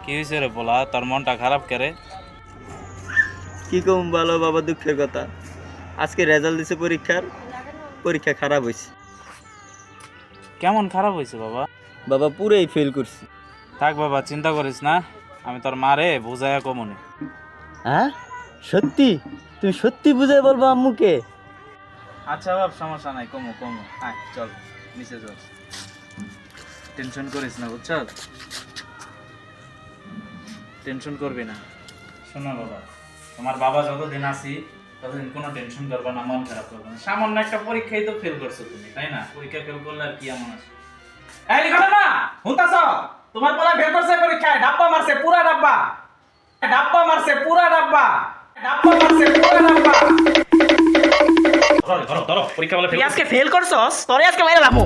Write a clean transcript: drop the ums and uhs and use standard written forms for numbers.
কি হয়েছে রে বলা, তোর মনটা খারাপ করে? কি কম ভালো বাবা, দুঃখের কথা। আজকে রেজাল্ট দিছে পরীক্ষার, পরীক্ষা খারাপ হয়েছে কেমন খারাপ হয়েছে বাবা? বাবা। পুরাই ফেল করছি। থাক বাবা, চিন্তা করিস না, আমি তোর মারে বুঝাইয়া কমুনি। হ্যাঁ, সত্যি? তুমি সত্যি বুঝাই বলবো আম্মুকে? আচ্ছা বাব, সমস্যা নাই, কমু কমু। হ্যাঁ চল, নিচে চল, টেনশন করিস না, বুঝছ? টেনশন করবি না। শোনো বাবা, তোমার বাবা যতদিন আছি ততদিন কোনো টেনশন করবে না, মন খারাপ করবে না। সামান্য একটা পরীক্ষায় তো ফেল করছো তুমি, তাই না? পরীক্ষা ফেল করলে আর কি এমন আছে? এই লিখো না, হুনতাছ? তোমার বলা ফেল করছে পরীক্ষায়, ডাব্বা মারছে, পুরা ডাব্বা। ডাব্বা মারছে, পুরা ডাব্বা। ডাব্বা মারছে, পুরা ডাব্বা। ধরো ধরো ধরো, পরীক্ষা বলে ফেল। তুই আজকে ফেল করছস, তোরে আজকে মেরে লামু।